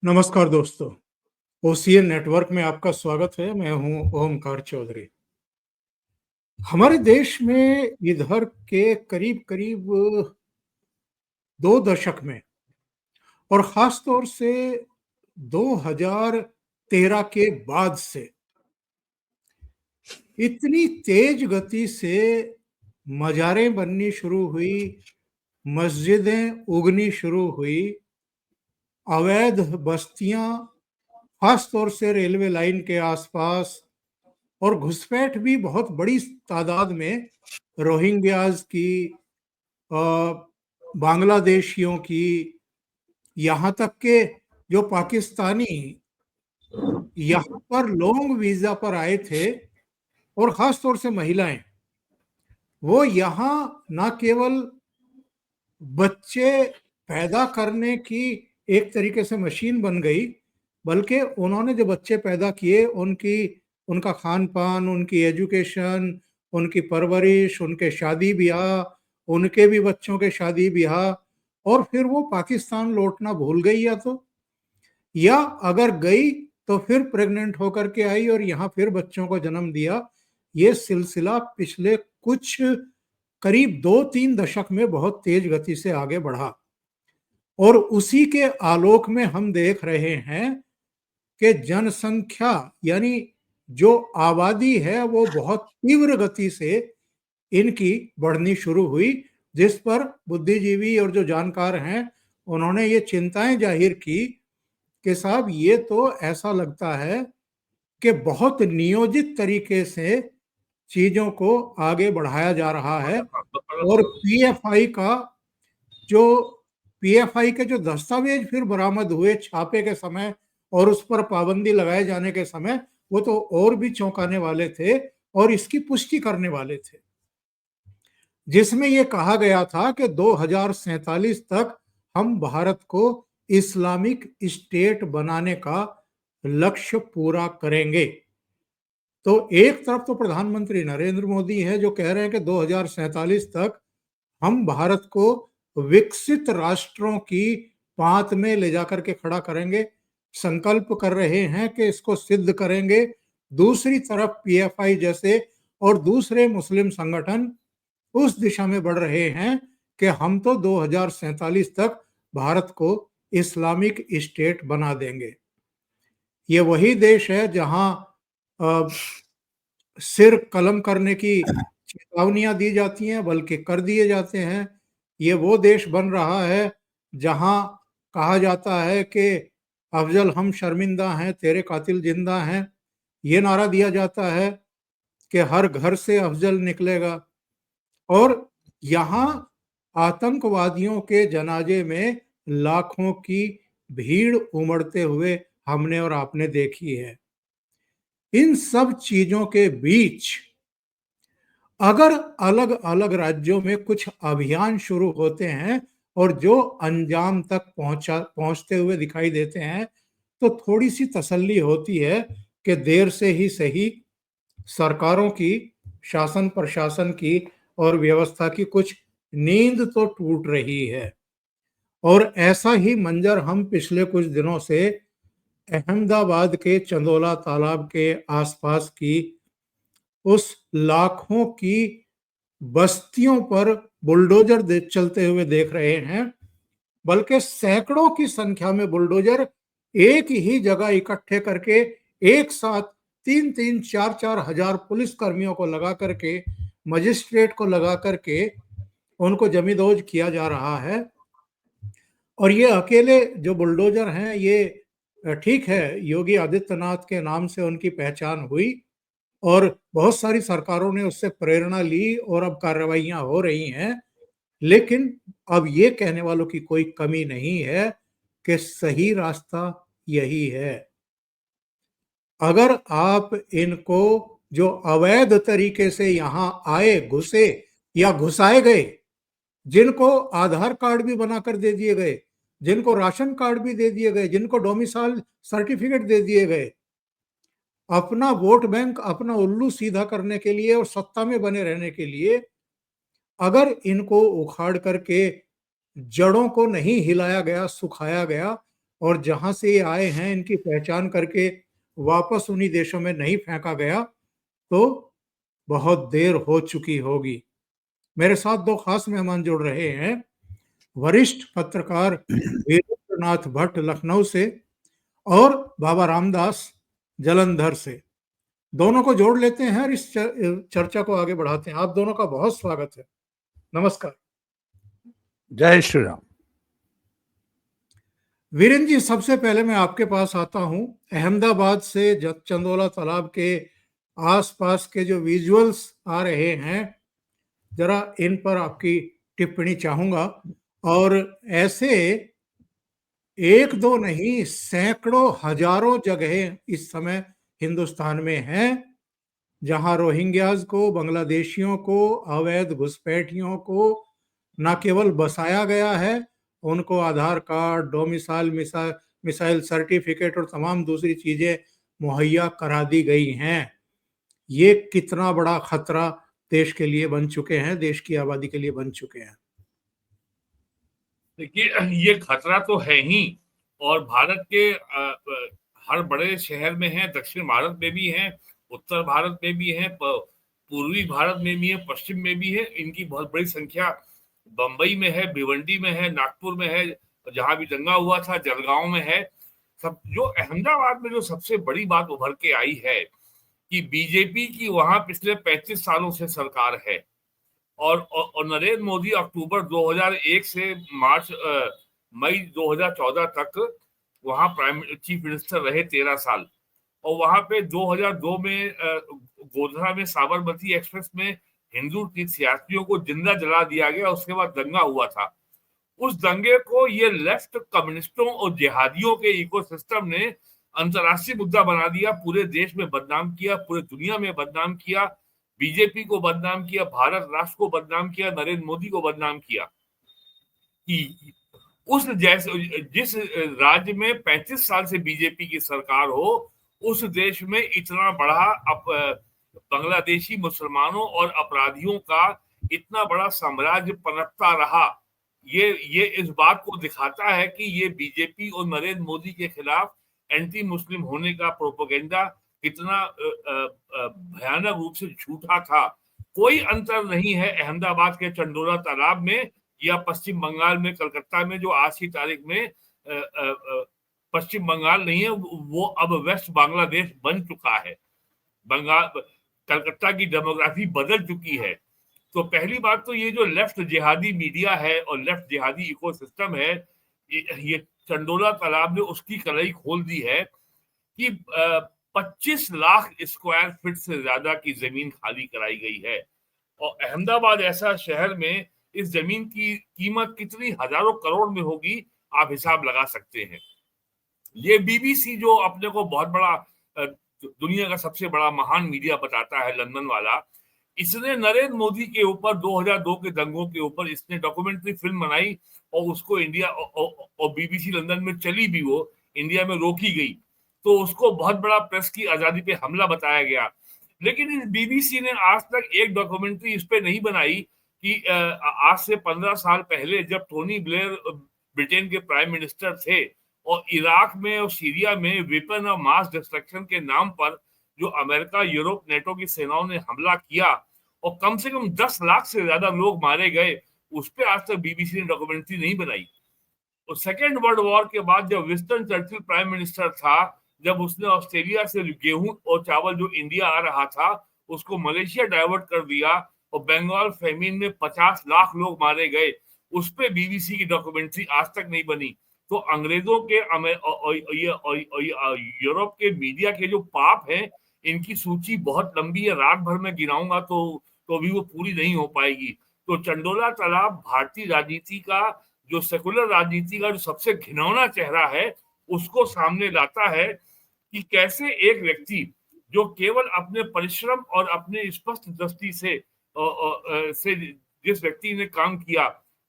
नमस्कार दोस्तों, OCN network में आपका स्वागत है। मैं हूं ओमकार चौधरी। हमारे देश में इधर के करीब-करीब 2 दशक में और ख़ास तौर से 2013 के बाद से इतनी तेज गति से मज़ारें बननी शुरू हुई, मस्जिदें उगनी शुरू हुई, अवैध बस्तियाँ ख़ास तौर से रेलवे लाइन के आस-पास और घुसपैठ भी बहुत बड़ी तादाद में रोहिंग्याज़ की, अ, बांग्लादेशियों की, यहाँ तक के जो पाकिस्तानी यहाँ पर लॉन्ग वीज़ा पर आए थे और ख़ास तौर से महिलाएं, वो यहाँ ना केवल बच्चे पैदा करने की एक तरीके से मशीन बन गई, बल्कि उन्होंने जो बच्चे पैदा किए उनका खान-पान, उनकी एजुकेशन, उनकी परवरिश, उनके शादी-ब्याह, उनके भी बच्चों के शादी-ब्याह और फिर वो पाकिस्तान लौटना भूल गई या अगर गई तो फिर प्रेग्नेंट होकर के आई और यहाँ फिर बच्चों को जन्म दिया। ये सिलसिला पिछले कुछ करीब 2-3 दशक में बहुत तेज गति से आगे बढ़ा और उसी के आलोक में हम देख रहे हैं कि जनसंख्या यानी जो आबादी है वो बहुत तीव्र गति से इनकी बढ़नी शुरू हुई, जिस पर बुद्धिजीवी और जो जानकार हैं उन्होंने ये चिंताएं जाहिर की कि साहब ये तो ऐसा लगता है कि बहुत नियोजित तरीके से चीज़ों को आगे बढ़ाया जा रहा है और जो पीएफआई के जो दस्तावेज फिर बरामद हुए छापे के समय और उस पर पाबंदी लगाए जाने के समय, वो तो और भी चौंकाने वाले थे और इसकी पुष्टि करने वाले थे, जिसमें ये कहा गया था कि 2047 तक हम भारत को इस्लामिक स्टेट बनाने का लक्ष्य पूरा करेंगे। तो एक तरफ तो प्रधानमंत्री नरेंद्र मोदी हैं जो कह रहे हैं कि 2047 तक हम भारत को विकसित राष्ट्रों की पांत में ले जाकर के खड़ा करेंगे, संकल्प कर रहे हैं कि इसको सिद्ध करेंगे। दूसरी तरफ पीएफआई जैसे और दूसरे मुस्लिम संगठन उस दिशा में बढ़ रहे हैं कि हम तो 2047 तक भारत को इस्लामिक स्टेट बना देंगे। ये वही देश है जहां सिर कलम करने की चेतावनियां दी जाती हैं, बल्कि कर दिए जाते हैं। ये वो देश बन रहा है जहां कहा जाता है कि अफजल हम शर्मिंदा हैं, तेरे कातिल जिंदा हैं। ये नारा दिया जाता है कि हर घर से अफजल निकलेगा और यहाँ आतंकवादियों के जनाजे में लाखों की भीड़ उमड़ते हुए हमने और आपने देखी है। इन सब चीजों के बीच अगर अलग-अलग राज्यों में कुछ अभियान शुरू होते हैं और जो अंजाम तक पहुंचते हुए दिखाई देते हैं, तो थोड़ी सी तसल्ली होती है कि देर से ही सही सरकारों की, शासन प्रशासन की और व्यवस्था की कुछ नींद तो टूट रही है। और ऐसा ही मंजर हम पिछले कुछ दिनों से अहमदाबाद के चंदोला तालाब के आसपास की उस लाखों की बस्तियों पर बुलडोजर चलते हुए देख रहे हैं, बल्कि सैकड़ों की संख्या में बुलडोजर एक ही जगह इकट्ठे करके एक साथ 3-3, 4-4 हजार पुलिस कर्मियों को लगा करके, मजिस्ट्रेट को लगा करके उनको जमींदोज किया जा रहा है। और ये अकेले जो बुलडोजर हैं ये ठीक है, योगी आदित्यनाथ के नाम से उनकी पहचान हुई और बहुत सारी सरकारों ने उससे प्रेरणा ली और अब कार्रवाइयां हो रही हैं, लेकिन अब ये कहने वालों की कोई कमी नहीं है कि सही रास्ता यही है। अगर आप इनको जो अवैध तरीके से यहाँ आए, घुसे या घुसाए गए, जिनको आधार कार्ड भी बनाकर दे दिए गए, जिनको राशन कार्ड भी दे दिए गए, जिनको डोमिसाइल सर्टिफिकेट दे दिए गए, अपना वोट बैंक, अपना उल्लू सीधा करने के लिए और सत्ता में बने रहने के लिए अगर इनको उखाड़ करके जड़ों को नहीं हिलाया गया, सुखाया गया, और जहां से ये आए हैं इनकी पहचान करके वापस उन्हीं देशों में नहीं फेंका गया तो बहुत देर हो चुकी होगी। मेरे साथ दो खास मेहमान जुड़ रहे हैं, वरिष्ठ पत्रकार वीरेंद्रनाथ भट्ट लखनऊ से और बाबा रामदास जलंधर से। दोनों को जोड़ लेते हैं और इस चर्चा को आगे बढ़ाते हैं। आप दोनों का बहुत स्वागत है। नमस्कार। जय श्री राम। वीरेंद्र जी, सबसे पहले मैं आपके पास आता हूं। अहमदाबाद से चंदोला तालाब के आसपास के जो विजुअल्स आ रहे हैं, जरा इन पर आपकी टिप्पणी चाहूंगा। और ऐसे एक दो नहीं, सैकड़ों हजारों जगह इस समय हिंदुस्तान में हैं जहां रोहिंग्याज को, बांग्लादेशियों को, अवैध घुसपैठियों को न केवल बसाया गया है, उनको आधार कार्ड, डोमिसाइल, मिसाइल सर्टिफिकेट और तमाम दूसरी चीजें मुहैया करा दी गई हैं। ये कितना बड़ा खतरा देश के लिए बन चुके हैं, देश की आबादी के लिए बन चुके हैं। देखिए, ये खतरा तो है ही, और भारत के हर बड़े शहर में है, दक्षिण भारत में भी है, उत्तर भारत में भी है, पूर्वी भारत में भी है, पश्चिम में भी है। इनकी बहुत बड़ी संख्या बंबई में है, भिवंडी में है, नागपुर में है, जहां भी दंगा हुआ था, जलगांव में है। सब जो अहमदाबाद में जो सबसे बड़ी बात उभर के आई है कि बीजेपी की वहां पिछले 35 सालों से सरकार है, और नरेंद्र मोदी अक्टूबर 2001 से मई 2014 तक वहां प्राइम चीफ मिनिस्टर रहे 13 साल। और वहां पे 2002 में गोधरा में साबरमती एक्सप्रेस में हिंदू तीर्थयात्रियों को जिंदा जला दिया गया। उसके बाद दंगा हुआ था। उस दंगे को ये लेफ्ट कम्युनिस्टों और जिहादियों के इकोसिस्टम ने अंतर्राष्ट्रीय मुद्दा बना दिया, पूरे देश में बदनाम किया, पूरे दुनिया में बदनाम किया, बीजेपी को बदनाम किया, भारत राष्ट्र को बदनाम किया, नरेंद्र मोदी को बदनाम किया। उस जैसे जिस राज्य में 35 साल से बीजेपी की सरकार हो, उस देश में इतना बड़ा बांग्लादेशी मुसलमानों और अपराधियों का इतना बड़ा साम्राज्य पनपता रहा, ये इस बात को दिखाता है कि ये बीजेपी और नरेंद्र मोदी के खिलाफ एंटी मुस्लिम होने का प्रोपेगेंडा कितना भयानक रूप से झूठा था। कोई अंतर नहीं है अहमदाबाद के चंडोला तालाब में या पश्चिम बंगाल में कलकत्ता में, जो आज की तारीख में पश्चिम बंगाल नहीं है, वो अब वेस्ट बांग्लादेश बन चुका है। बंगाल, कलकत्ता की डेमोग्राफी बदल चुकी है। तो पहली बात तो ये जो लेफ्ट जिहादी मीडिया है और लेफ्ट जिहादी इकोसिस्टम है, ये चंडोला तालाब ने उसकी कलई खोल दी है कि 25 लाख स्क्वायर फीट से ज्यादा की जमीन खाली कराई गई है। और अहमदाबाद ऐसा शहर में इस जमीन की कीमत कितनी हजारों करोड़ में होगी, आप हिसाब लगा सकते हैं। ये बीबीसी जो अपने को बहुत बड़ा दुनिया का सबसे बड़ा महान मीडिया बताता है, लंदन वाला, इसने नरेंद्र मोदी के ऊपर 2002 के दंगों के ऊपर इसने डॉक्यूमेंट्री फिल्म बनाई और उसको इंडिया और बीबीसी लंदन में चली भी, वो इंडिया में रोकी गई। तो उसको बहुत बड़ा प्रेस की आजादी पे हमला बताया गया। लेकिन इस बीबीसी ने आज तक एक डॉक्यूमेंट्री इस पे नहीं बनाई कि आज से 15 साल पहले जब टोनी ब्लेयर ब्रिटेन के प्राइम मिनिस्टर थे और इराक में और सीरिया में वेपन ऑफ मास डिस्ट्रक्शन के नाम पर जो अमेरिका, यूरोप, नेटो की सेनाओं ने हमला किया और कम से कम 10 लाख से ज्यादा लोग मारे गए, उस पर आज तक बीबीसी ने डॉक्यूमेंट्री नहीं बनाई। और सेकेंड वर्ल्ड वॉर के बाद जब विंस्टन चर्चिल प्राइम मिनिस्टर था, जब उसने ऑस्ट्रेलिया से गेहूं और चावल जो इंडिया आ रहा था उसको मलेशिया डाइवर्ट कर दिया और बंगाल फेमिन में 50 लाख लोग मारे गए, उस पर बीबीसी की डॉक्यूमेंट्री आज तक नहीं बनी। तो अंग्रेजों के यूरोप के मीडिया के जो पाप हैं, इनकी सूची बहुत लंबी है, रात भर में गिनाऊंगा तो भी वो पूरी नहीं हो पाएगी। तो चंडोला तालाब भारतीय राजनीति का, जो सेकुलर राजनीति का जो सबसे घिनौना चेहरा है, उसको सामने लाता है कि कैसे एक व्यक्ति जो केवल अपने परिश्रम और अपने स्पष्ट दृष्टि से जिस व्यक्ति ने काम किया,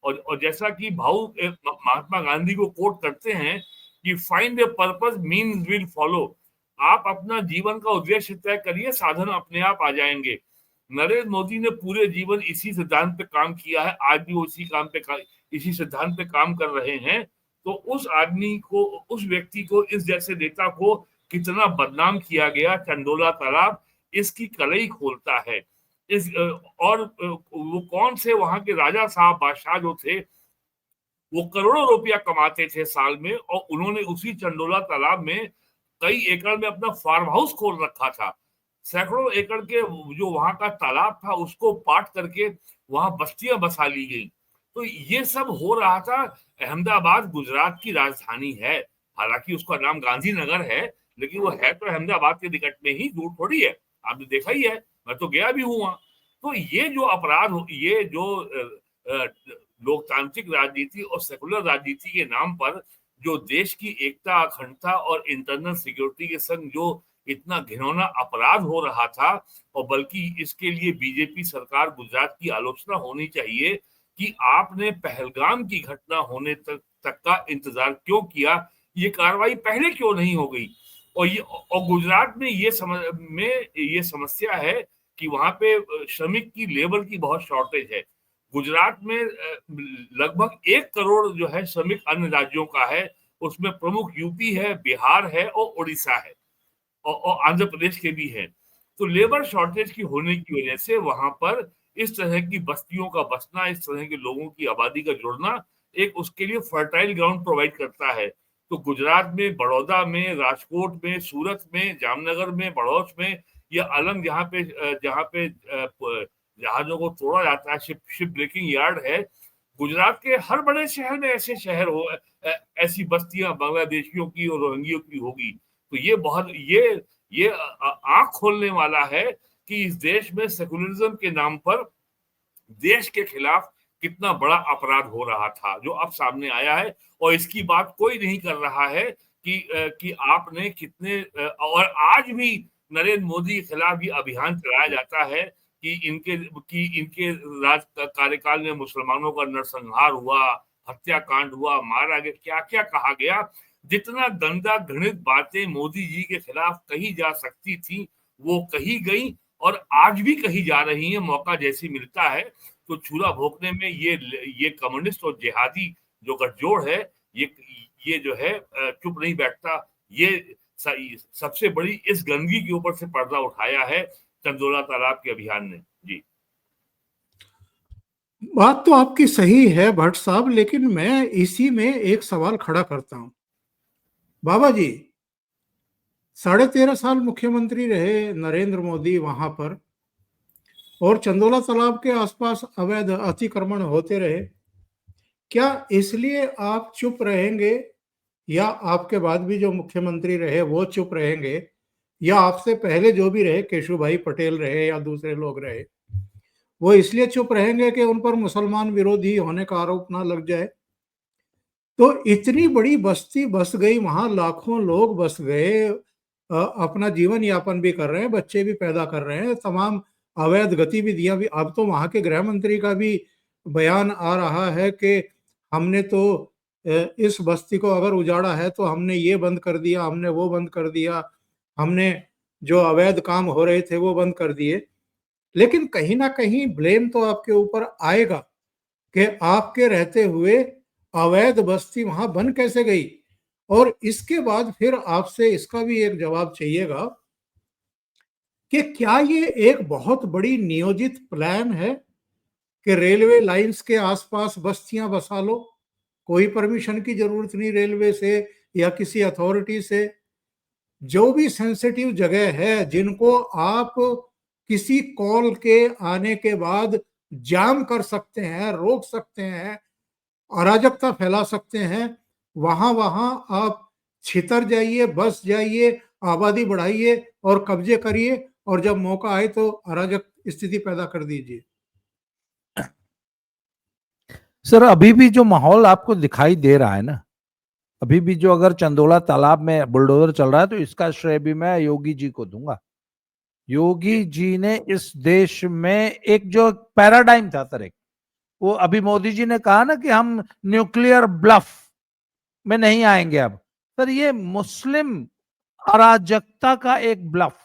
और जैसा कि भाऊ महात्मा गांधी को कोट करते हैं कि find a purpose means will follow. आप अपना जीवन का उद्देश्य तय करिए, साधन अपने आप आ जाएंगे। नरेंद्र मोदी ने पूरे जीवन इसी सिद्धांत पे काम किया है, आज भी इसी सिद्धांत पे काम कर रहे हैं। तो उस आदमी को, उस व्यक्ति को, इस जैसे नेता को कितना बदनाम किया गया, चंदोला तालाब इसकी कलई खोलता है। इस और वो कौन से वहां के राजा साहब बादशाह जो थे, वो करोड़ों रुपया कमाते थे साल में, और उन्होंने उसी चंदोला तालाब में कई एकड़ में अपना फार्म हाउस खोल रखा था। सैकड़ों एकड़ के जो वहां का तालाब था उसको पाट करके वहां बस्तियां बसा ली गई। तो ये सब हो रहा था। अहमदाबाद गुजरात की राजधानी है, हालांकि उसका नाम गांधीनगर है, लेकिन वो है तो अहमदाबाद के निकट में ही, दूर थोड़ी है। आपने देखा ही है, मैं तो गया भी हूँ वहां। तो ये जो अपराध, ये जो लोकतांत्रिक राजनीति और सेकुलर राजनीति के नाम पर जो देश की एकता, अखंडता और इंटरनल सिक्योरिटी के संग जो इतना घिनौना अपराध हो रहा था, और बल्कि इसके लिए बीजेपी सरकार गुजरात की आलोचना होनी चाहिए कि आपने पहलगाम की घटना होने तक का इंतजार क्यों किया, ये कार्रवाई पहले क्यों नहीं हो गई। और गुजरात में ये समस्या है कि वहां पे श्रमिक की, लेबर की बहुत शॉर्टेज है। गुजरात में लगभग 1 करोड़ जो है श्रमिक अन्य राज्यों का है, उसमें प्रमुख यूपी है, बिहार है और उड़ीसा है, और आंध्र प्रदेश के भी हैं। तो लेबर शॉर्टेज की होने की वजह से वहां पर इस तरह की बस्तियों का बसना, इस तरह के लोगों की आबादी का जुड़ना एक उसके लिए फर्टाइल ग्राउंड प्रोवाइड करता है। तो गुजरात में, बड़ौदा में, राजकोट में, सूरत में, जामनगर में, बड़ौच में, या अलंग जहाँ पे जहाजों को तोड़ा जाता है, शिप ब्रेकिंग यार्ड है, गुजरात के हर बड़े शहर में ऐसे शहर हो, ऐसी बस्तियां बांग्लादेशियों की और रोहिंग्यों की होगी। तो ये बहुत ये आंख खोलने वाला है कि इस देश में सेकुलरिज्म के नाम पर देश के खिलाफ कितना बड़ा अपराध हो रहा था, जो अब सामने आया है। और इसकी बात कोई नहीं कर रहा है कि आपने कितने, और आज भी नरेंद्र मोदी के खिलाफ ये अभियान चलाया जाता है कि इनके राज कार्यकाल में मुसलमानों का नरसंहार हुआ, हत्याकांड हुआ, मारा गया, क्या क्या कहा गया। जितना गंदा घृणित बातें मोदी जी के खिलाफ कही जा सकती थी वो कही गई, और आज भी कही जा रही है। मौका जैसी मिलता है तो छुरा भोंकने में ये कम्युनिस्ट और जिहादी जो गठजोड़ है, ये जो है चुप नहीं बैठता। ये सबसे बड़ी इस गंदगी के ऊपर से पर्दा उठाया है चंदोला तालाब के अभियान ने। जी, बात तो आपकी सही है भट्ट साहब, लेकिन मैं इसी में एक सवाल खड़ा करता हूं। बाबा जी 13.5 साल मुख्यमंत्री रहे नरेंद्र मोदी वहां पर, और चंदोला तालाब के आसपास अवैध अतिक्रमण होते रहे। क्या इसलिए आप चुप रहेंगे, या आपके बाद भी जो मुख्यमंत्री रहे वो चुप रहेंगे, या आपसे पहले जो भी रहे, केशुभाई पटेल रहे या दूसरे लोग रहे, वो इसलिए चुप रहेंगे कि उन पर मुसलमान विरोधी होने का आरोप ना लग जाए? तो इतनी बड़ी बस्ती बस गई वहां, लाखों लोग बस गए, अपना जीवन यापन भी कर रहे हैं, बच्चे भी पैदा कर रहे हैं, तमाम अवैध गतिविधियां भी। अब तो वहां के गृह मंत्री का भी बयान आ रहा है कि हमने तो इस बस्ती को अगर उजाड़ा है तो हमने ये बंद कर दिया, हमने वो बंद कर दिया, हमने जो अवैध काम हो रहे थे वो बंद कर दिए। लेकिन कहीं ना कहीं ब्लेम तो आपके ऊपर आएगा कि आपके रहते हुए अवैध बस्ती वहां बन कैसे गई। और इसके बाद फिर आपसे इसका भी एक जवाब चाहिएगा कि क्या ये एक बहुत बड़ी नियोजित प्लान है कि रेलवे लाइंस के आसपास बस्तियां बसा लो, कोई परमिशन की जरूरत नहीं रेलवे से या किसी अथॉरिटी से। जो भी सेंसिटिव जगह है जिनको आप किसी कॉल के आने के बाद जाम कर सकते हैं, रोक सकते हैं, अराजकता फैला सकते हैं, वहां वहां आप छितर जाइए, बस जाइए, आबादी बढ़ाइए और कब्जे करिए, और जब मौका आए तो अराजक स्थिति पैदा कर दीजिए। सर अभी भी जो माहौल आपको दिखाई दे रहा है ना, अभी भी जो अगर चंदोला तालाब में बुलडोजर चल रहा है, तो इसका श्रेय भी मैं योगी जी को दूंगा। योगी जी ने इस देश में एक जो पैराडाइम था सर, एक वो अभी मोदी जी ने कहा ना कि हम न्यूक्लियर ब्लफ में नहीं आएंगे अब। सर ये मुस्लिम अराजकता का एक ब्लफ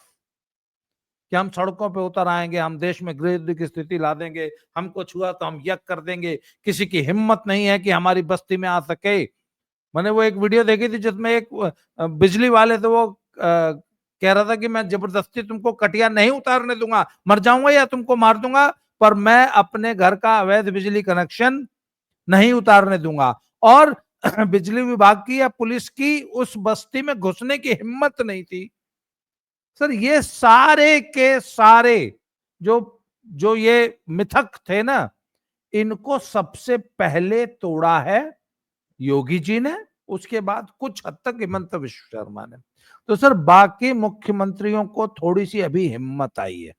कि हम सड़कों पे उतर आएंगे, हम देश में गृह युद्ध की स्थिति ला देंगे, हमको छुआ तो हम यज्ञ कर देंगे, किसी की हिम्मत नहीं है कि हमारी बस्ती में आ सके। मैंने वो एक वीडियो देखी थी जिसमें एक बिजली वाले थे, वो कह रहा था कि मैं जबरदस्ती तुमको कटिया नहीं उतारने दूंगा, मर जाऊंगा या तुमको मार दूंगा, पर मैं अपने घर का अवैध बिजली कनेक्शन नहीं उतारने दूंगा। और बिजली विभाग की या पुलिस की उस बस्ती में घुसने की हिम्मत नहीं थी। सर ये सारे के सारे जो जो ये मिथक थे ना, इनको सबसे पहले तोड़ा है योगी जी ने, उसके बाद कुछ हद तक हिमंत विश्व शर्मा ने। तो सर बाकी मुख्यमंत्रियों को थोड़ी सी अभी हिम्मत आई है।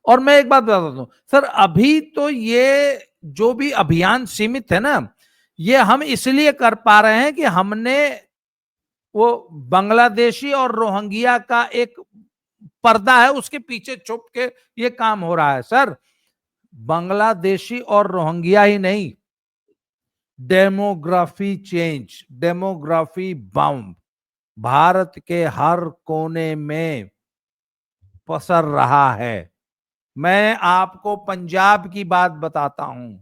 और मैं एक बात बता दूं सर, अभी तो ये जो भी अभियान सीमित है ना, ये हम इसलिए कर पा रहे हैं कि हमने वो बांग्लादेशी और रोहिंग्या का एक पर्दा है, उसके पीछे छुप के ये काम हो रहा है। सर बांग्लादेशी और रोहिंग्या ही नहीं, डेमोग्राफी चेंज, डेमोग्राफी बम भारत के हर कोने में पसर रहा है। मैं आपको पंजाब की बात बताता हूं,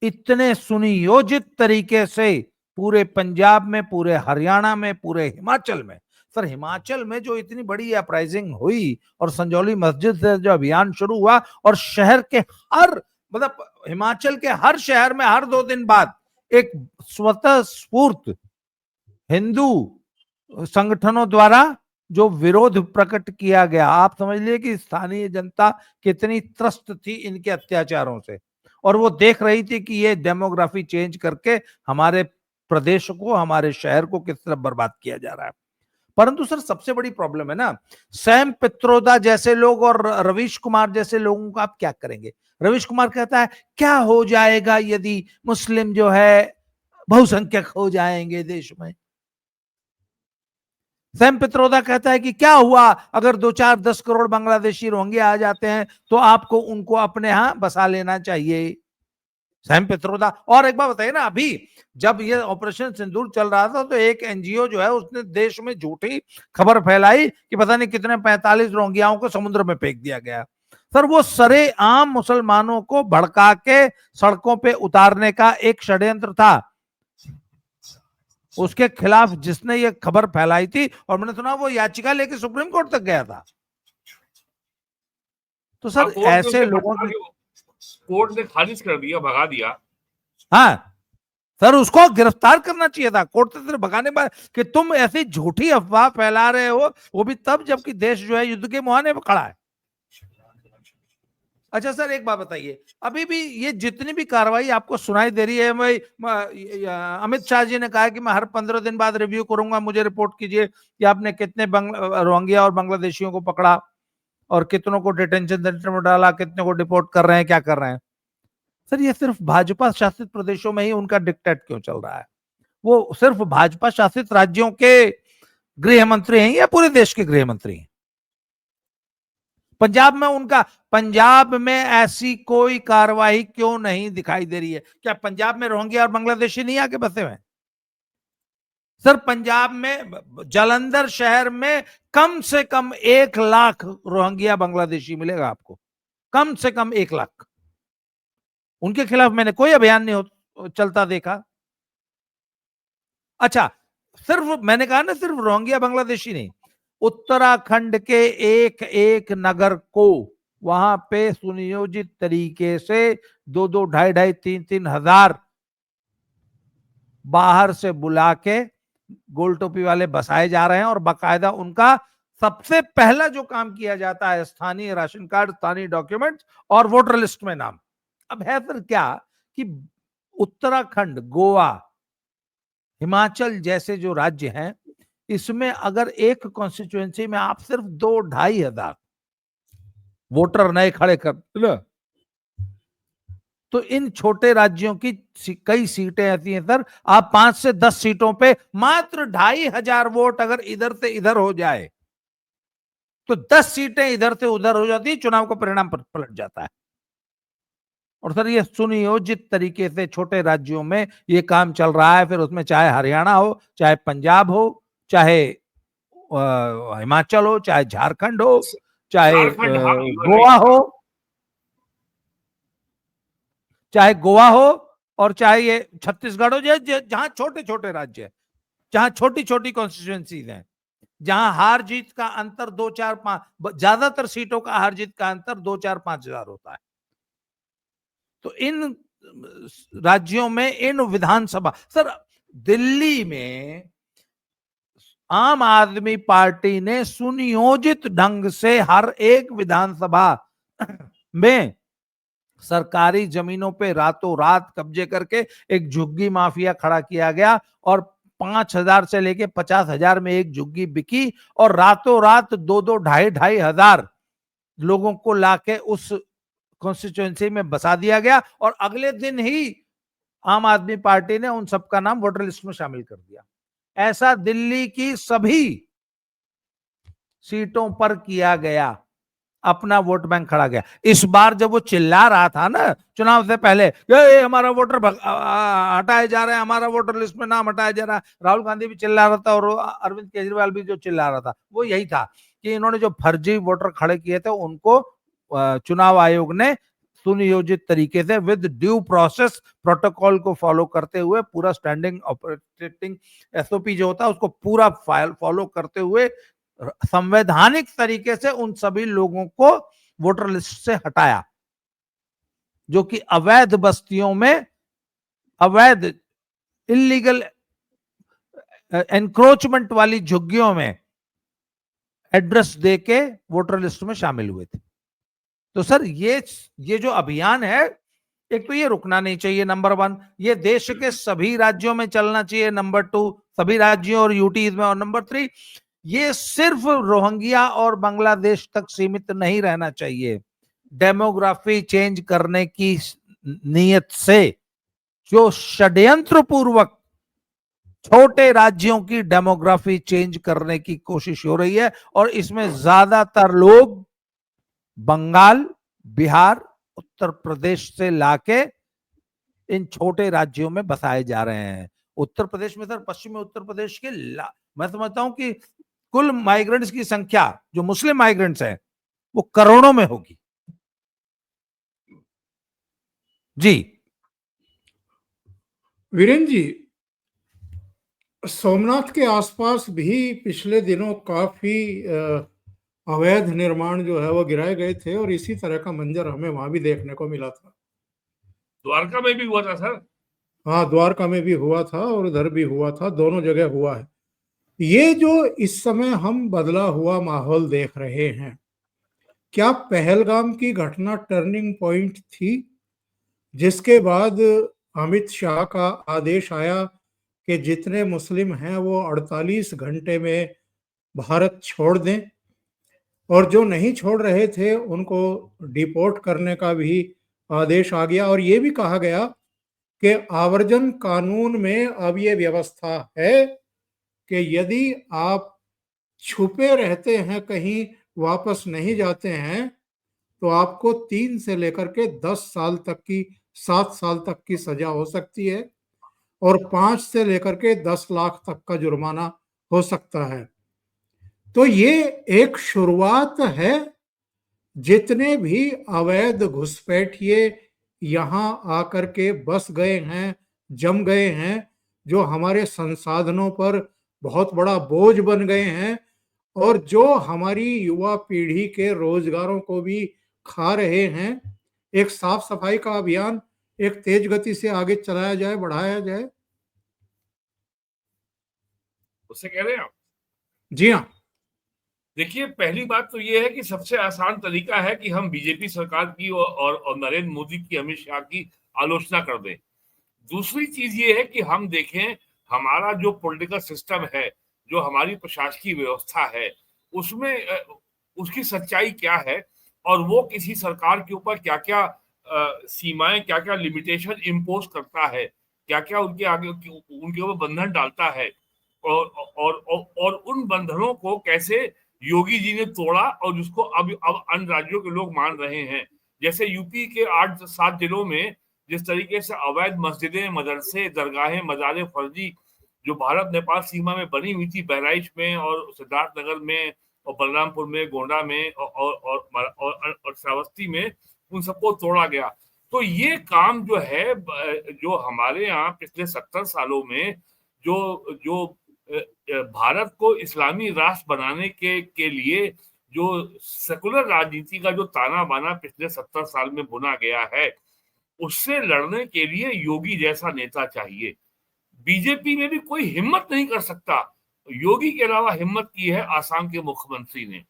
इतने सुनियोजित तरीके से पूरे पंजाब में, पूरे हरियाणा में, पूरे हिमाचल में, सर हिमाचल में जो इतनी बड़ी अपराइजिंग हुई और संजौली मस्जिद से जो अभियान शुरू हुआ, और शहर के हर, मतलब हिमाचल के हर शहर में हर 2 दिन बाद एक स्वतः स्फूर्त हिंदू संगठनों द्वारा जो विरोध प्रकट किया गया। आप समझ लिए कि स्थानीय जनता कितनी त्रस्त थी इनके अत्याचारों से, और वो देख रही थी कि ये डेमोग्राफी चेंज करके हमारे प्रदेश को, हमारे शहर को किस तरह बर्बाद किया जा रहा है। परंतु सर सबसे बड़ी प्रॉब्लम है ना, सैम पित्रोदा जैसे लोग और रवीश कुमार जैसे लोगों का आप क्या करेंगे। रवीश कुमार कहता है क्या हो जाएगा यदि मुस्लिम जो है बहुसंख्यक हो जाएंगे देश में। सैम पित्रोदा कहता है कि क्या हुआ अगर 2-4-10 करोड़ बांग्लादेशी रोहिंग्या आ जाते हैं तो आपको उनको अपने यहां बसा लेना चाहिए। सैम पित्रोदा। और एक बात बताइए ना, अभी जब ये ऑपरेशन सिंदूर चल रहा था तो एक एनजीओ जो है उसने देश में झूठी खबर फैलाई कि पता नहीं कितने 45 रोहिंग्याओं को समुद्र में फेंक दिया गया। सर वो सरेआम मुसलमानों को भड़का के सड़कों पे उतारने का एक षड्यंत्र था, उसके खिलाफ जिसने ये खबर फैलाई थी, और मैंने सुना वो याचिका लेके सुप्रीम कोर्ट तक गया था। तो सर ऐसे लोगों को कोर्ट ने खारिज कर दिया, भगा दिया। हाँ सर उसको गिरफ्तार करना चाहिए था, कोर्ट से सिर्फ भगाने पर कि तुम ऐसी झूठी अफवाह फैला रहे हो, वो भी तब जबकि देश जो है युद्ध के मुहाने पर खड़ा है। अच्छा सर एक बात बताइए, अभी भी ये जितनी भी कार्रवाई आपको सुनाई दे रही है, मैं अमित शाह जी ने कहा कि मैं हर 15 दिन बाद रिव्यू करूंगा, मुझे रिपोर्ट कीजिए कि आपने कितने रोहिंग्या और बांग्लादेशियों को पकड़ा और कितनों को डिटेंशन सेंटर में डाला, कितने को डिपोर्ट कर रहे हैं, क्या कर रहे हैं। सर ये सिर्फ भाजपा शासित प्रदेशों में ही उनका डिक्टेट क्यों चल रहा है? वो सिर्फ भाजपा शासित राज्यों के गृह मंत्री हैं या पूरे देश के गृह मंत्री हैं? पंजाब में उनका, पंजाब में ऐसी कोई कार्रवाई क्यों नहीं दिखाई दे रही है? क्या पंजाब में रोहिंग्या और बांग्लादेशी नहीं आके बसे हुए? सर पंजाब में जालंधर शहर में कम से कम 1 लाख रोहिंग्या बांग्लादेशी मिलेगा आपको, कम से कम 1 लाख। उनके खिलाफ मैंने कोई अभियान नहीं चलता देखा। अच्छा सिर्फ मैंने कहा ना, सिर्फ रोहिंग्या बांग्लादेशी नहीं, उत्तराखंड के एक एक नगर को वहां पे सुनियोजित तरीके से 2-2, 2,500, 3-3 हजार बाहर से बुला के गोल टोपी वाले बसाए जा रहे हैं, और बाकायदा उनका सबसे पहला जो काम किया जाता है स्थानीय राशन कार्ड, स्थानीय डॉक्यूमेंट्स और वोटर लिस्ट में नाम। अब है सर क्या कि उत्तराखंड, गोवा, हिमाचल जैसे जो राज्य हैं, इसमें अगर एक कॉन्स्टिट्यूएंसी में आप सिर्फ 2-2.5 हजार वोटर नए खड़े कर, तो इन छोटे राज्यों की कई सीटें ऐसी हैं सर, आप 5 से 10 सीटों पे मात्र 2,500 वोट अगर इधर से इधर हो जाए तो 10 सीटें इधर से उधर हो जाती, चुनाव का परिणाम पलट जाता है। और सर ये सुनियोजित तरीके से छोटे राज्यों में ये काम चल रहा है, फिर उसमें चाहे हरियाणा हो, चाहे पंजाब हो, चाहे हिमाचल हो, चाहे झारखंड हो, चाहे गोवा हो, चाहे गोवा हो, और चाहे ये छत्तीसगढ़ हो, जहां छोटे छोटे राज्य है, जहां छोटी छोटी कॉन्स्टिट्यूएंसीज हैं, जहां हार जीत का अंतर 2-4-5, ज्यादातर सीटों का हार जीत का अंतर 2-4-5 हजार होता है। तो इन राज्यों में इन विधानसभा, सर दिल्ली में आम आदमी पार्टी ने सुनियोजित ढंग से हर एक विधानसभा में सरकारी जमीनों पे रातों रात कब्जे करके एक झुग्गी माफिया खड़ा किया गया, और 5,000 से लेके 50,000 में एक झुग्गी बिकी, और रातों रात 2-2, 2,500 हजार लोगों को लाके उस कॉन्स्टिट्यूएंसी में बसा दिया गया, और अगले दिन ही आम आदमी पार्टी ने उन सबका नाम वोटर लिस्ट में शामिल कर दिया। ऐसा दिल्ली की सभी सीटों पर किया गया, अपना वोट बैंक खड़ा गया। इस बार जब वो चिल्ला रहा था ना चुनाव से पहले, ये हमारा वोटर हटाया जा रहा है, हमारा वोटर लिस्ट में नाम हटाया जा रहा है, राहुल गांधी भी चिल्ला रहा था और अरविंद केजरीवाल भी जो चिल्ला रहा था वो यही था कि इन्होंने जो फर्जी वोटर खड़े किए थे उनको चुनाव आयोग ने सुनियोजित तरीके से विद ड्यू प्रोसेस प्रोटोकॉल को फॉलो करते हुए, पूरा स्टैंडिंग ऑपरेटिंग एसओपी जो होता है उसको पूरा फॉलो करते हुए संवैधानिक तरीके से उन सभी लोगों को वोटर लिस्ट से हटाया, जो कि अवैध बस्तियों में, अवैध इलीगल एनक्रोचमेंट वाली झुग्गियों में एड्रेस देके वोटर लिस्ट में शामिल हुए थे। तो सर ये जो अभियान है, एक तो ये रुकना नहीं चाहिए, नंबर 1, ये देश के सभी राज्यों में चलना चाहिए, नंबर 2 सभी राज्यों और यूटीज में, और नंबर 3 ये सिर्फ रोहिंग्या और बांग्लादेश तक सीमित नहीं रहना चाहिए। डेमोग्राफी चेंज करने की नीयत से जो षड्यंत्र पूर्वक छोटे राज्यों की डेमोग्राफी चेंज करने की कोशिश हो रही है, और इसमें ज्यादातर लोग बंगाल, बिहार, उत्तर प्रदेश से लाके इन छोटे राज्यों में बसाए जा रहे हैं। उत्तर प्रदेश में सर, पश्चिमी उत्तर प्रदेश के मैं समझता हूं कि कुल माइग्रेंट्स की संख्या जो मुस्लिम माइग्रेंट्स हैं वो करोड़ों में होगी। जी वीरेंद्र जी, सोमनाथ के आसपास भी पिछले दिनों काफी अवैध निर्माण जो है वो गिराए गए थे, और इसी तरह का मंजर हमें वहां भी देखने को मिला था। द्वारका में भी हुआ था सर। हाँ, द्वारका में भी हुआ था और उधर भी हुआ था, दोनों जगह हुआ है। ये जो इस समय हम बदला हुआ माहौल देख रहे हैं, क्या पहलगाम की घटना टर्निंग पॉइंट थी, जिसके बाद अमित शाह का आदेश आया कि जितने मुस्लिम हैं वो 48 घंटे में भारत छोड़ दें, और जो नहीं छोड़ रहे थे उनको डिपोर्ट करने का भी आदेश आ गया, और ये भी कहा गया कि आवर्जन कानून में अब ये व्यवस्था है कि यदि आप छुपे रहते हैं, कहीं वापस नहीं जाते हैं, तो आपको 3 से लेकर के 10 साल तक की, 7 साल तक की सजा हो सकती है, और 5 से लेकर के 10 लाख तक का जुर्माना हो सकता है। तो ये एक शुरुआत है। जितने भी अवैध घुसपैठिए यहाँ आकर के बस गए हैं, जम गए हैं, जो हमारे संसाधनों पर बहुत बड़ा बोझ बन गए हैं, और जो हमारी युवा पीढ़ी के रोजगारों को भी खा रहे हैं, एक साफ सफाई का अभियान एक तेज गति से आगे चलाया जाए, बढ़ाया जाए। उससे कह रहे हैं आप? जी हाँ। देखिए, पहली बात तो ये है कि सबसे आसान तरीका है कि हम बीजेपी सरकार की और नरेंद्र मोदी की, अमित शाह की आलोचना कर दें। दूसरी चीज ये है कि हम देखें हमारा जो पॉलिटिकल सिस्टम है, जो हमारी प्रशासकीय व्यवस्था है, उसमें उसकी सच्चाई क्या है, और वो किसी सरकार के ऊपर क्या क्या सीमाएं, क्या क्या लिमिटेशन इम्पोज करता है, क्या क्या उनके आगे उनके ऊपर बंधन डालता है, और उन बंधनों को कैसे योगी जी ने तोड़ा, और जिसको अब अन्य राज्यों के लोग मान रहे हैं। जैसे यूपी के 8-7 जिलों में जिस तरीके से अवैध मस्जिदें, मदरसे, दरगाहें, मजारे फर्जी जो भारत नेपाल सीमा में बनी हुई थी, बहराइच में और सिद्धार्थनगर में और बलरामपुर में, गोंडा में और श्रावस्ती में, उन सबको तोड़ा गया। तो ये काम जो है जो हमारे यहाँ पिछले 70 सालों में जो जो भारत को इस्लामी राष्ट्र बनाने के लिए जो सेकुलर राजनीति का जो ताना बाना पिछले 70 साल में बुना गया है, उससे लड़ने के लिए योगी जैसा नेता चाहिए। बीजेपी में भी कोई हिम्मत नहीं कर सकता। योगी के अलावा हिम्मत की है आसाम के मुख्यमंत्री ने।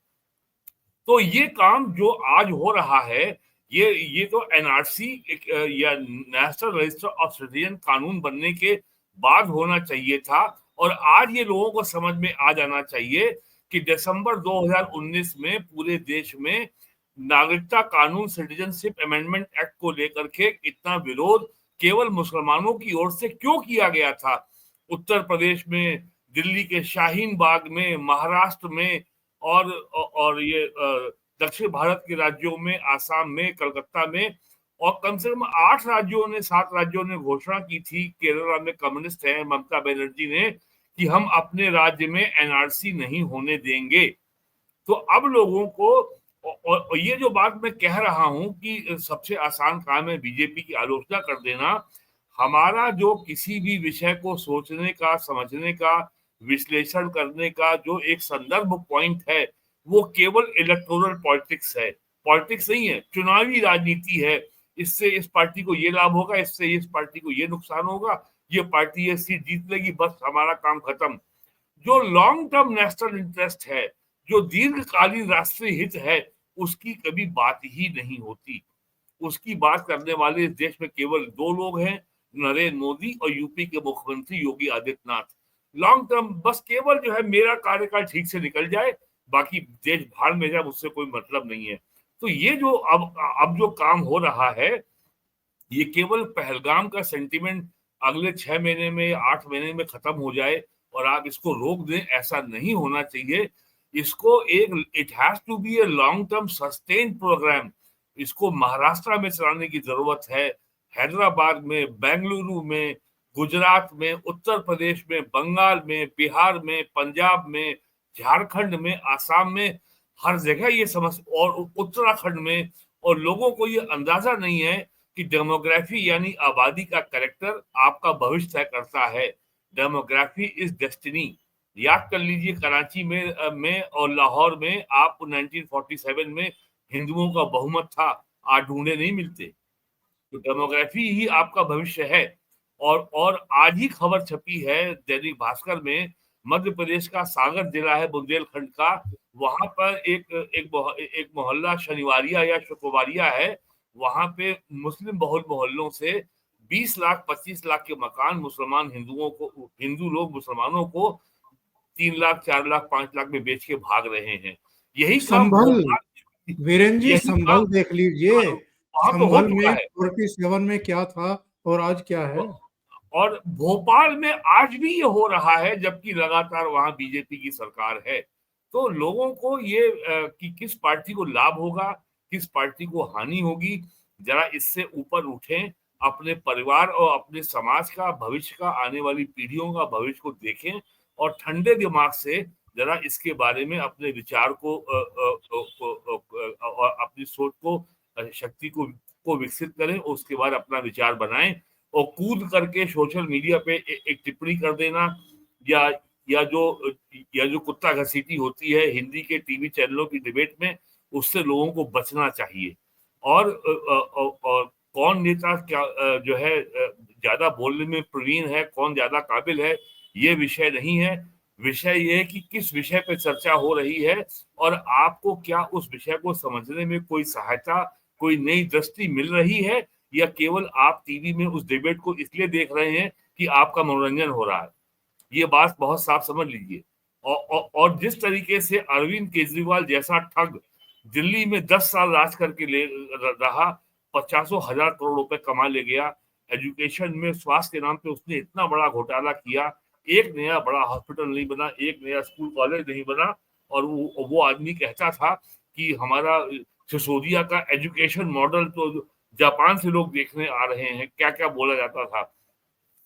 तो ये काम जो आज हो रहा है, ये तो एनआरसी या नेशनल रजिस्टर ऑफ सिटीजन कानून बनने के बाद होना चाहिए था। और आज ये लोगों को समझ में आ जाना चाहिए कि दिसंबर 2019 में पूरे देश में नागरिकता कानून, सिटीजनशिप अमेंडमेंट एक्ट को लेकर के इतना विरोध केवल मुसलमानों की ओर से क्यों किया गया था। उत्तर प्रदेश में, दिल्ली के शाहीन बाग में, महाराष्ट्र में और ये दक्षिण भारत के राज्यों में, आसाम में, कलकत्ता में, और कम से कम 8 राज्यों ने, 7 राज्यों ने घोषणा की थी, केरला में कम्युनिस्ट है ममता बनर्जी ने, कि हम अपने राज्य में एनआरसी नहीं होने देंगे। तो अब लोगों को, और ये जो बात मैं कह रहा हूं कि सबसे आसान काम है बीजेपी की आलोचना कर देना, हमारा जो किसी भी विषय को सोचने का, समझने का, विश्लेषण करने का जो एक संदर्भ पॉइंट है, वो केवल इलेक्टोरल पॉलिटिक्स है। पॉलिटिक्स नहीं है, चुनावी राजनीति है। इससे इस पार्टी को ये लाभ होगा, इससे इस पार्टी को ये नुकसान होगा, ये पार्टी ये सीट जीत लेगी, बस हमारा काम खत्म। जो लॉन्ग टर्म नेशनल इंटरेस्ट है, जो दीर्घकालीन राष्ट्रीय हित है, उसकी कभी बात ही नहीं होती। उसकी बात करने वाले इस देश में केवल 2 लोग हैं, नरेंद्र मोदी और यूपी के मुख्यमंत्री योगी आदित्यनाथ। लॉन्ग टर्म बस केवल जो है मेरा कार्यकाल ठीक से निकल जाए, बाकी देश भाड़ में जाए, उससे कोई मतलब नहीं है। तो ये जो अब जो काम हो रहा है, ये केवल पहलगाम का सेंटीमेंट अगले 6 महीने में, 8 महीने में खत्म हो जाए और आप इसको रोक दें, ऐसा नहीं होना चाहिए। इसको it has to be a long term sustain program. इसको महाराष्ट्र में चलाने की जरूरत है, हैदराबाद में, बेंगलुरु में, गुजरात में, उत्तर प्रदेश में, बंगाल में, बिहार में, पंजाब में, झारखंड में, आसाम में, हर जगह ये समस्या, और उत्तराखंड में। और लोगों को ये अंदाजा नहीं है कि डेमोग्राफी यानी आबादी का कैरेक्टर आपका भविष्य तय करता है। Demography is destiny. याद कर लीजिए, कराची में और लाहौर में आपको 1947 में हिंदुओं का बहुमत था, आज ढूंढे नहीं मिलते। तो डेमोग्राफी ही आपका भविष्य है। और आज ही खबर छपी है दैनिक भास्कर में, मध्य प्रदेश का सागर जिला है बुंदेलखंड का, वहां पर एक मोहल्ला शनिवारिया या शुक्रवारिया है, वहां पे मुस्लिम बहुल मोहल्लों से 20 लाख 25 लाख के मकान मुसलमान हिंदू लोग मुसलमानों को 3 लाख 4 लाख 5 लाख में बेच के भाग रहे हैं। यही काम संभल, वीरेन जी, यही संभल काम देख लीजिए, वहां पे हो संभल चुका में है। 47 में क्या था और आज क्या है। और भोपाल में आज भी ये हो रहा है, जबकि लगातार वहां बीजेपी की सरकार है। तो लोगों को ये कि किस पार्टी को लाभ होगा, किस पार्टी को हानि होगी, जरा इससे ऊपर उठें, अपने परिवार और अपने समाज का भविष्य का, आने वाली पीढ़ियों का भविष्य को देखें, और ठंडे दिमाग से जरा इसके बारे में अपने विचार को और अपनी सोच को, शक्ति को विकसित करें, उसके बाद अपना विचार बनाएं। और कूद करके सोशल मीडिया पे एक टिप्पणी कर देना, या या जो कुत्ता घसीटी होती है हिंदी के टीवी चैनलों की डिबेट में, उससे लोगों को बचना चाहिए। और कौन नेता क्या जो है ज्यादा बोलने में प्रवीण है, कौन ज्यादा काबिल है, ये विषय नहीं है। विषय ये है कि किस विषय पे चर्चा हो रही है, और आपको क्या उस विषय को समझने में कोई सहायता, कोई नई दृष्टि मिल रही है, या केवल आप टीवी में उस डिबेट को इसलिए देख रहे हैं कि आपका मनोरंजन हो रहा है। ये बात बहुत साफ समझ लीजिए। और जिस तरीके से अरविंद केजरीवाल जैसा ठग दिल्ली में 10 साल राज करके ले रहा, 50,000 करोड़ रुपए कमा ले गया, एजुकेशन में, स्वास्थ्य के नाम पे उसने इतना बड़ा घोटाला किया, एक नया बड़ा हॉस्पिटल नहीं बना, एक नया स्कूल कॉलेज नहीं बना। और वो आदमी कहता था कि हमारा सिसोदिया का एजुकेशन मॉडल तो जापान से लोग देखने आ रहे हैं, क्या क्या बोला जाता था।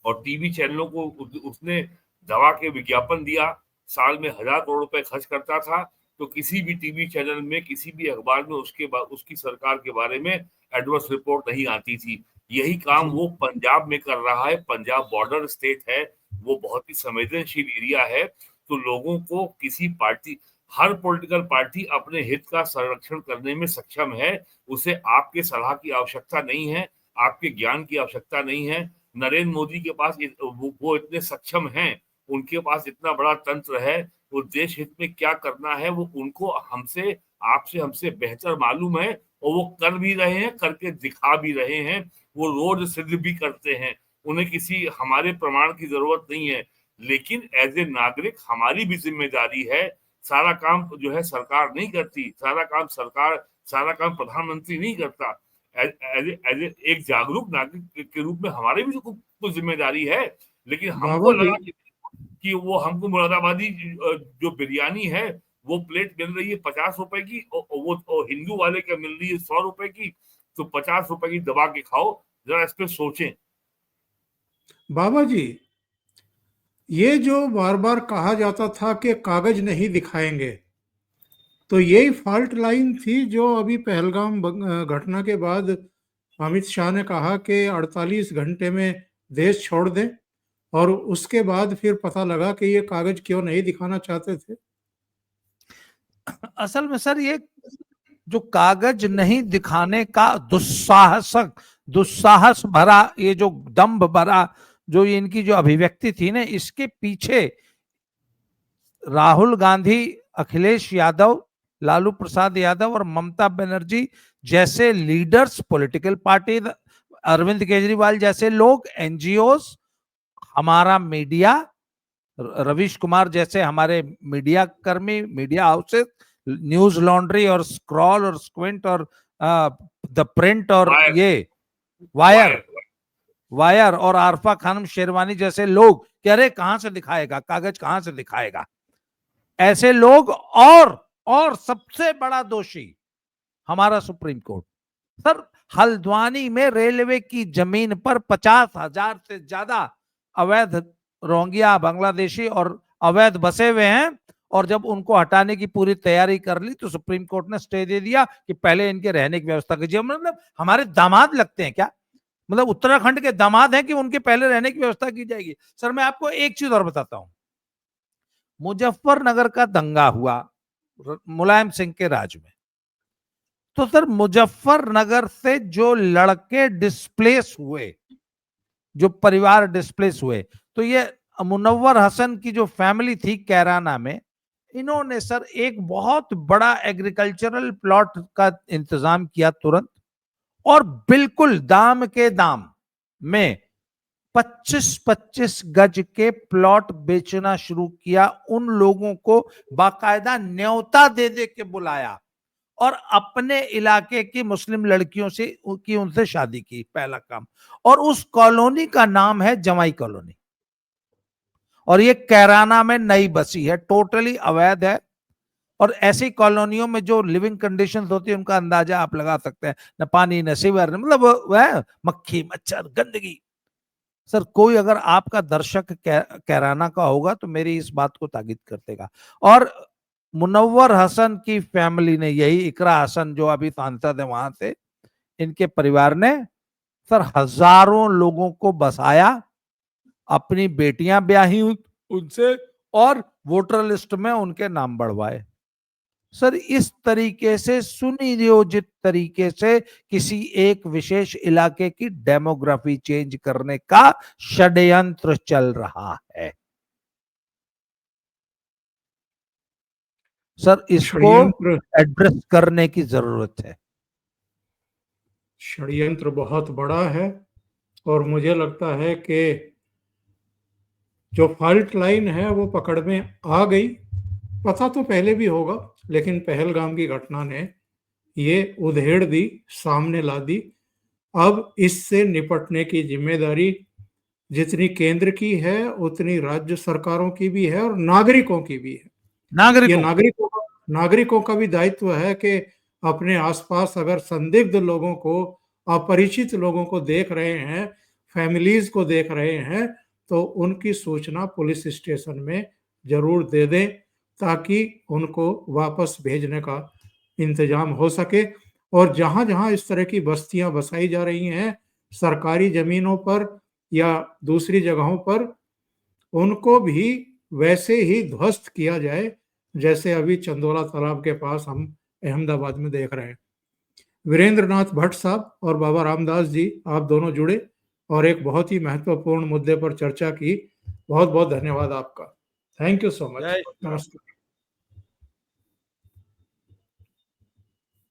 और टीवी चैनलों को उसने दवा के विज्ञापन दिया, साल में 1,000 करोड़ रुपए खर्च करता था, तो किसी भी टीवी चैनल में, किसी भी अखबार में उसकी सरकार के बारे में एडवर्स रिपोर्ट नहीं आती थी। यही काम वो पंजाब में कर रहा है। पंजाब बॉर्डर स्टेट है, वो बहुत ही संवेदनशील एरिया है। तो लोगों को हर पॉलिटिकल पार्टी अपने हित का संरक्षण करने में सक्षम है। उसे आपके सलाह की आवश्यकता नहीं है, आपके ज्ञान की आवश्यकता नहीं है। नरेंद्र मोदी के पास वो इतने सक्षम हैं, उनके पास इतना बड़ा तंत्र है, वो देश हित में क्या करना है वो उनको हमसे बेहतर मालूम है, और वो कर भी रहे हैं, करके दिखा भी रहे हैं। वो रोज सिद्ध भी करते हैं। उन्हें किसी हमारे प्रमाण की जरूरत नहीं है। लेकिन एज ए नागरिक हमारी भी जिम्मेदारी है। सारा काम जो है सरकार नहीं करती, सारा काम प्रधानमंत्री नहीं करता। एक जागरूक नागरिक के रूप में हमारी भी कुछ जिम्मेदारी है। लेकिन हमको लगा कि वो हमको मुरादाबादी जो बिरयानी है वो प्लेट मिल रही है 50 रुपए की, वो हिंदू वाले क्या मिल रही है 100 रुपए की। तो 50 रुपए की दबा के खाओ। जरा इस पे सोचें। बाबा जी, ये जो बार बार कहा जाता था कि कागज नहीं दिखाएंगे, तो यही फॉल्ट लाइन थी जो अभी पहलगाम घटना के बाद अमित शाह ने कहा कि 48 घंटे में देश छोड़ दें, और उसके बाद फिर पता लगा कि ये कागज क्यों नहीं दिखाना चाहते थे। असल में सर, ये जो कागज नहीं दिखाने का दुस्साहस भरा, ये जो दंभ भरा, जो इनकी जो अभिव्यक्ति थी ना, इसके पीछे राहुल गांधी, अखिलेश यादव, लालू प्रसाद यादव और ममता बनर्जी जैसे leaders, political party, Arvind Kejriwal जैसे लोग, एनजीओस, हमारा मीडिया, रवीश कुमार जैसे हमारे मीडिया कर्मी, मीडिया हाउसेस, न्यूज लॉन्ड्री और स्क्रॉल और स्क्विंट और द प्रिंट और ये वायर और आरफा खानम शेरवानी जैसे लोग कह रहे कहां से दिखाएगा कागज, कहां से दिखाएगा। ऐसे लोग और सबसे बड़ा दोषी हमारा सुप्रीम कोर्ट। सर, हल्द्वानी में रेलवे की जमीन पर 50,000 से ज्यादा अवैध रोंगिया, बांग्लादेशी और अवैध बसे हुए हैं, और जब उनको हटाने की पूरी तैयारी कर ली तो सुप्रीम कोर्ट ने स्टे दे दिया कि पहले इनके रहने की व्यवस्था कीजिए। मतलब हमारे दामाद लगते हैं क्या? मतलब उत्तराखंड के दामाद हैं कि उनके पहले रहने की व्यवस्था की जाएगी? सर, मैं आपको एक चीज और बताता हूं। मुजफ्फरनगर का दंगा हुआ मुलायम सिंह के राज में, तो सर मुजफ्फरनगर से जो लड़के डिस्प्लेस हुए, जो परिवार डिस्प्लेस हुए, तो ये मुनव्वर हसन की जो फैमिली थी कैराना में, इन्होंने सर एक बहुत बड़ा एग्रीकल्चरल प्लॉट का इंतजाम किया तुरंत, और बिल्कुल दाम के दाम में 25-25 गज के प्लॉट बेचना शुरू किया। उन लोगों को बाकायदा न्योता दे दे के बुलाया और अपने इलाके की मुस्लिम लड़कियों से उनसे शादी की, पहला काम। और उस कॉलोनी का नाम है जमाई कॉलोनी, और ये कैराना में नई बसी है, टोटली अवैध है। और ऐसी कॉलोनियों में जो लिविंग कंडीशंस होती है उनका अंदाजा आप लगा सकते हैं, न पानी न सीवर, मतलब वह मक्खी मच्छर गंदगी। सर, कोई अगर आपका दर्शक कैराना का होगा तो मेरी इस बात को ताकीद कर देगा। और मुनव्वर हसन की फैमिली ने, यही इकरा हसन जो अभी सांसद है वहां से, इनके परिवार ने सर हजारों लोगों को बसाया, अपनी बेटियां ब्याही उनसे, और वोटर लिस्ट में उनके नाम बढ़वाए। सर, इस तरीके से सुनियोजित तरीके से किसी एक विशेष इलाके की डेमोग्राफी चेंज करने का षड्यंत्र चल रहा है। सर, इसको एड्रेस करने की जरूरत है। षड्यंत्र बहुत बड़ा है, और मुझे लगता है कि जो फॉल्ट लाइन है वो पकड़ में आ गई। पता तो पहले भी होगा, लेकिन पहलगाम की घटना ने ये उधेड़ दी, सामने ला दी। अब इससे निपटने की जिम्मेदारी जितनी केंद्र की है उतनी राज्य सरकारों की भी है और नागरिकों की भी है। ये नागरिकों का भी दायित्व है कि अपने आसपास अगर संदिग्ध लोगों को, अपरिचित लोगों को देख रहे हैं, फैमिलीज को देख रहे हैं, तो उनकी सूचना पुलिस स्टेशन में जरूर दे दें, ताकि उनको वापस भेजने का इंतजाम हो सके। और जहां जहां इस तरह की बस्तियां बसाई जा रही हैं सरकारी जमीनों पर या दूसरी जगहों पर, उनको भी वैसे ही ध्वस्त किया जाए जैसे अभी चंदोला तालाब के पास हम अहमदाबाद में देख रहे हैं। वीरेंद्र नाथ भट्ट साहब और बाबा रामदास जी, आप दोनों जुड़े और एक बहुत ही महत्वपूर्ण मुद्दे पर चर्चा की। बहुत बहुत धन्यवाद आपका। Thank you so much. जय श्री राम। नमस्कार।